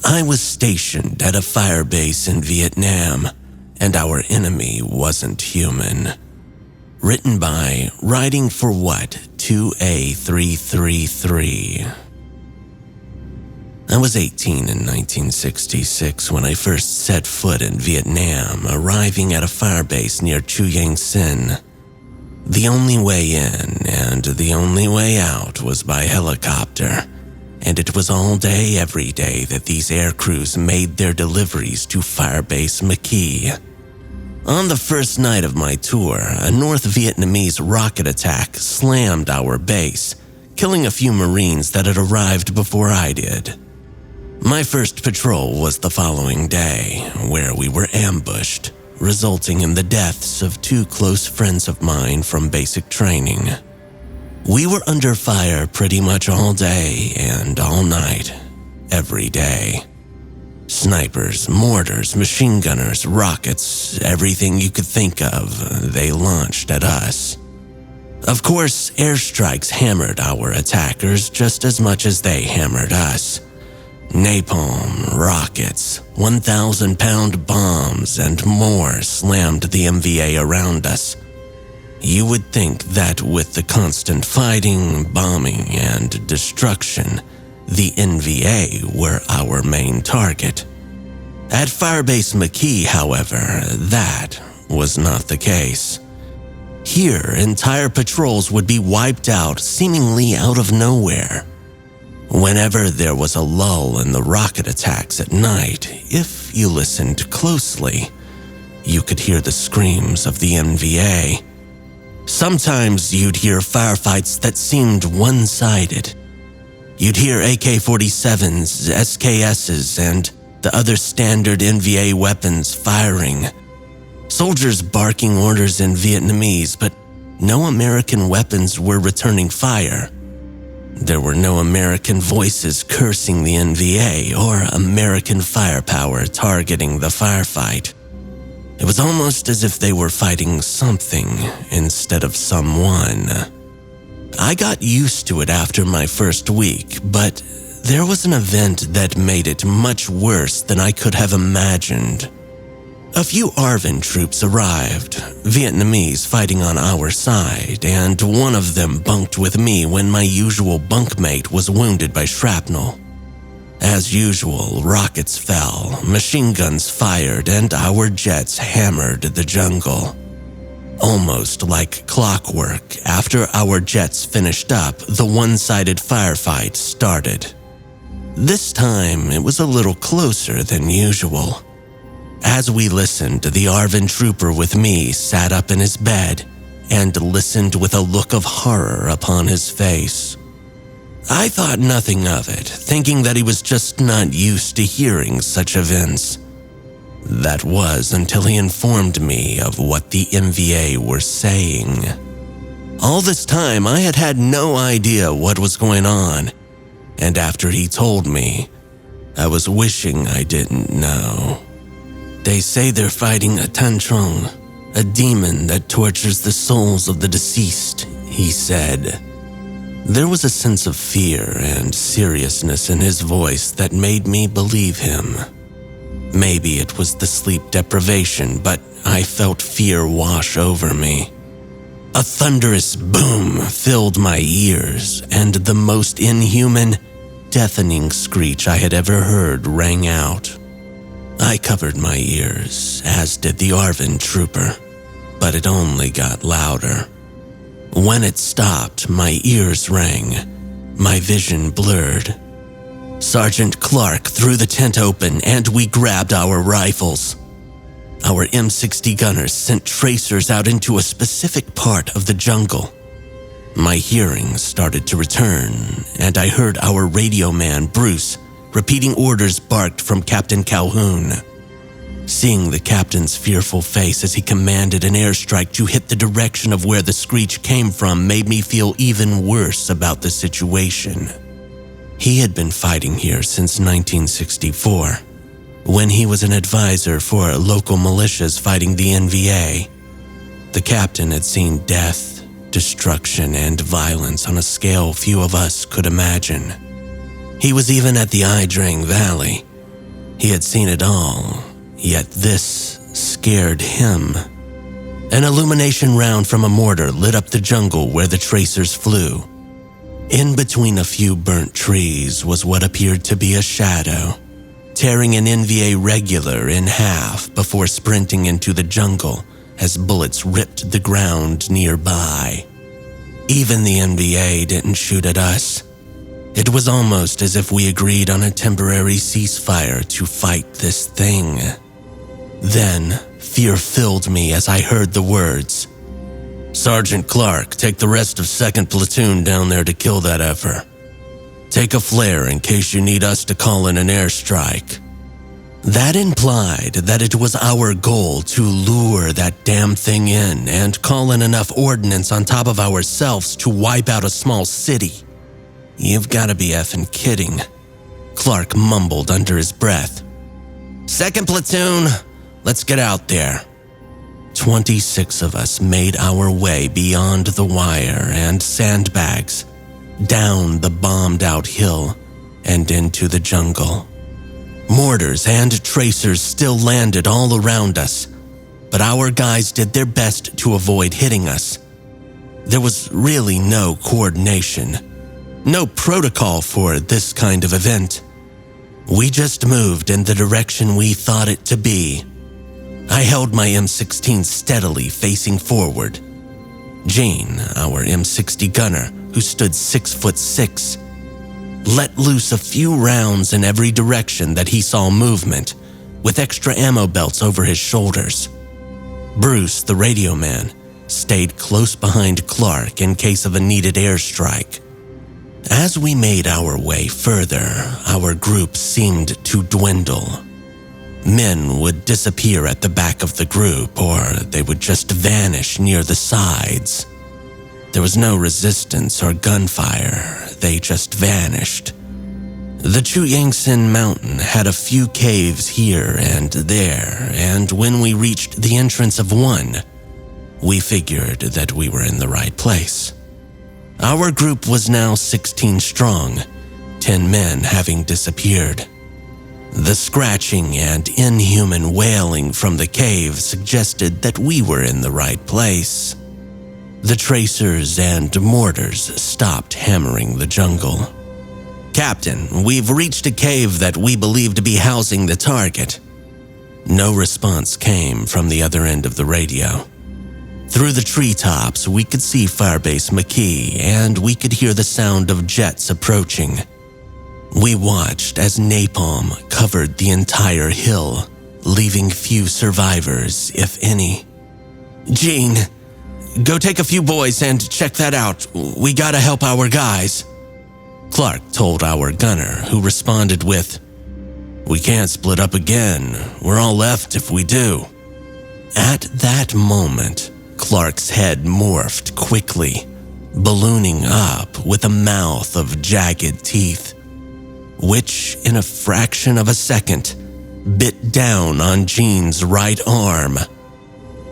I was stationed at a firebase in Vietnam, and our enemy wasn't human. Written by Writing for What 2A333. I was 18 in 1966 when I first set foot in Vietnam, arriving at a firebase near Chu Yang Sin. The only way in and the only way out was by helicopter, and it was all day every day that these air crews made their deliveries to Firebase McKey. On the first night of my tour, a North Vietnamese rocket attack slammed our base, killing a few Marines that had arrived before I did. My first patrol was the following day, where we were ambushed, resulting in the deaths of two close friends of mine from basic training. We were under fire pretty much all day and all night, every day. Snipers, mortars, machine gunners, rockets, everything you could think of, they launched at us. Of course, airstrikes hammered our attackers just as much as they hammered us. Napalm, rockets, 1,000-pound bombs, and more slammed the MVA around us. You would think that with the constant fighting, bombing, and destruction, the NVA were our main target. At Firebase McKey, however, that was not the case. Here, entire patrols would be wiped out seemingly out of nowhere. Whenever there was a lull in the rocket attacks at night, if you listened closely, you could hear the screams of the NVA. Sometimes you'd hear firefights that seemed one-sided. You'd hear AK-47s, SKSs, and the other standard NVA weapons firing. Soldiers barking orders in Vietnamese, but no American weapons were returning fire. There were no American voices cursing the NVA or American firepower targeting the firefight. It was almost as if they were fighting something instead of someone. I got used to it after my first week, but there was an event that made it much worse than I could have imagined. A few ARVN troops arrived, Vietnamese fighting on our side, and one of them bunked with me when my usual bunkmate was wounded by shrapnel. As usual, rockets fell, machine guns fired, and our jets hammered the jungle. Almost like clockwork, after our jets finished up, the one-sided firefight started. This time, it was a little closer than usual. As we listened, the ARVN trooper with me sat up in his bed and listened with a look of horror upon his face. I thought nothing of it, thinking that he was just not used to hearing such events. That was until he informed me of what the MVA were saying. All this time, I had had no idea what was going on, and after he told me, I was wishing I didn't know. They say they're fighting a Thần Trùng, a demon that tortures the souls of the deceased, he said. There was a sense of fear and seriousness in his voice that made me believe him. Maybe it was the sleep deprivation, but I felt fear wash over me. A thunderous boom filled my ears, and the most inhuman, deafening screech I had ever heard rang out. I covered my ears, as did the ARVN trooper, but it only got louder. When it stopped, my ears rang, my vision blurred. Sergeant Clark threw the tent open and we grabbed our rifles. Our M60 gunners sent tracers out into a specific part of the jungle. My hearing started to return, and I heard our radio man, Bruce, repeating orders barked from Captain Calhoun. Seeing the captain's fearful face as he commanded an airstrike to hit the direction of where the screech came from made me feel even worse about the situation. He had been fighting here since 1964, when he was an advisor for local militias fighting the NVA. The captain had seen death, destruction, and violence on a scale few of us could imagine. He was even at the Ai Drang Valley, He had seen it all, yet this scared him. An illumination round from a mortar lit up the jungle where the tracers flew. In between a few burnt trees was what appeared to be a shadow, tearing an NVA regular in half before sprinting into the jungle as bullets ripped the ground nearby. Even the NVA didn't shoot at us. It was almost as if we agreed on a temporary ceasefire to fight this thing. Then, fear filled me as I heard the words, "Sergeant Clark, take the rest of 2nd Platoon down there to kill that effer. Take a flare in case you need us to call in an airstrike." That implied that it was our goal to lure that damn thing in and call in enough ordnance on top of ourselves to wipe out a small city. "You've gotta be effing kidding," Clark mumbled under his breath. "2nd Platoon, let's get out there." 26 of us made our way beyond the wire and sandbags, down the bombed-out hill and into the jungle. Mortars and tracers still landed all around us, but our guys did their best to avoid hitting us. There was really no coordination, no protocol for this kind of event. We just moved in the direction we thought it to be. I held my M16 steadily facing forward. Gene, our M60 gunner, who stood 6'6", let loose a few rounds in every direction that he saw movement, with extra ammo belts over his shoulders. Bruce, the radio man, stayed close behind Clark in case of a needed airstrike. As we made our way further, our group seemed to dwindle. Men would disappear at the back of the group, or they would just vanish near the sides. There was no resistance or gunfire, they just vanished. The Chuyangsin Mountain had a few caves here and there, and when we reached the entrance of one, we figured that we were in the right place. Our group was now 16 strong, 10 men having disappeared. The scratching and inhuman wailing from the cave suggested that we were in the right place. The tracers and mortars stopped hammering the jungle. "Captain, we've reached a cave that we believe to be housing the target." No response came from the other end of the radio. Through the treetops, we could see Firebase McKey, and we could hear the sound of jets approaching. We watched as napalm covered the entire hill, leaving few survivors, if any. "Gene, go take a few boys and check that out. We gotta help our guys," Clark told our gunner, who responded with, "We can't split up again. We're all left if we do." At that moment, Clark's head morphed quickly, ballooning up with a mouth of jagged teeth, which in a fraction of a second bit down on Gene's right arm.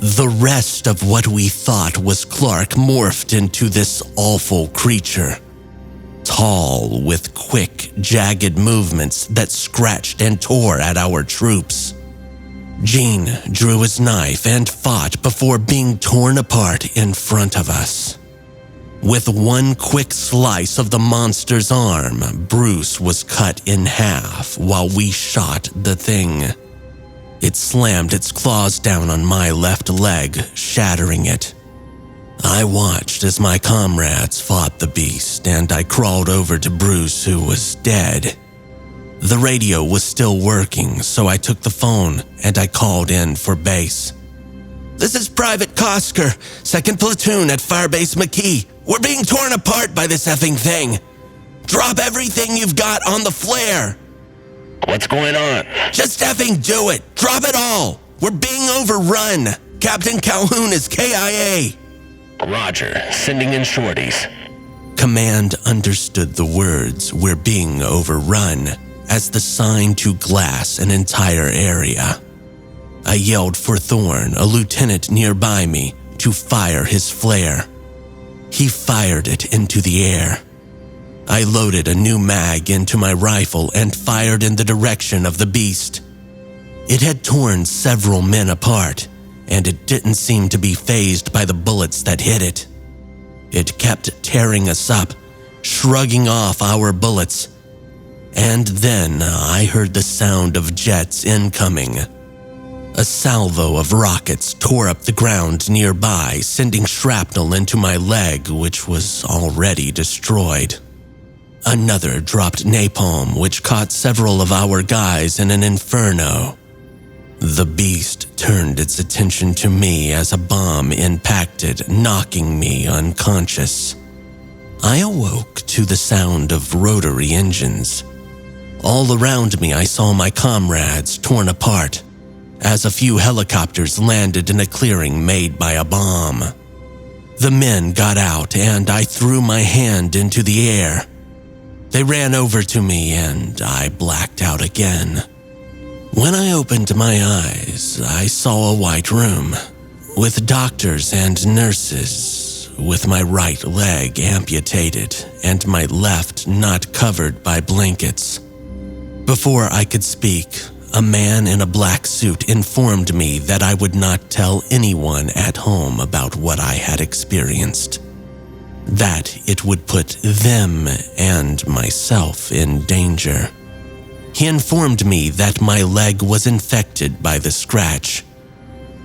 The rest of what we thought was Clark morphed into this awful creature, tall with quick, jagged movements that scratched and tore at our troops. Gene drew his knife and fought before being torn apart in front of us. With one quick slice of the monster's arm, Bruce was cut in half while we shot the thing. It slammed its claws down on my left leg, shattering it. I watched as my comrades fought the beast, and I crawled over to Bruce, who was dead. The radio was still working, so I took the phone and I called in for base. "This is Private Kosker, 2nd Platoon at Firebase McKey. We're being torn apart by this effing thing. Drop everything you've got on the flare." "What's going on?" "Just effing do it. Drop it all. We're being overrun. Captain Calhoun is KIA. "Roger. Sending in shorties." Command understood the words "we're being overrun" as the sign to glass an entire area. I yelled for Thorne, a lieutenant nearby me, to fire his flare. He fired it into the air. I loaded a new mag into my rifle and fired in the direction of the beast. It had torn several men apart, and it didn't seem to be fazed by the bullets that hit it. It kept tearing us up, shrugging off our bullets. And then I heard the sound of jets incoming. A salvo of rockets tore up the ground nearby, sending shrapnel into my leg, which was already destroyed. Another dropped napalm, which caught several of our guys in an inferno. The beast turned its attention to me as a bomb impacted, knocking me unconscious. I awoke to the sound of rotary engines. All around me, I saw my comrades torn apart, as a few helicopters landed in a clearing made by a bomb. The men got out, and I threw my hand into the air. They ran over to me, and I blacked out again. When I opened my eyes, I saw a white room, with doctors and nurses, with my right leg amputated and my left not covered by blankets. Before I could speak, a man in a black suit informed me that I would not tell anyone at home about what I had experienced, that it would put them and myself in danger. He informed me that my leg was infected by the scratch,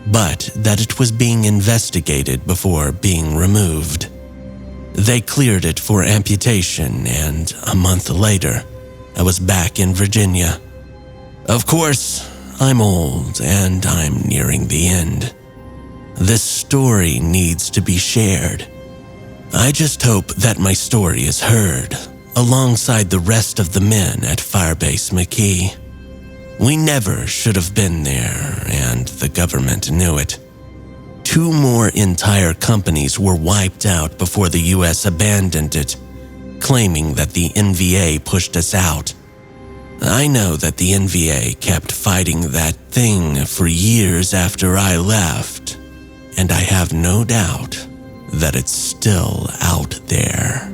but that it was being investigated before being removed. They cleared it for amputation, and a month later, I was back in Virginia. Of course, I'm old and I'm nearing the end. This story needs to be shared. I just hope that my story is heard alongside the rest of the men at Firebase McKey. We never should have been there, and the government knew it. 2 more entire companies were wiped out before the US abandoned it, claiming that the NVA pushed us out. I know that the NVA kept fighting that thing for years after I left, and I have no doubt that it's still out there.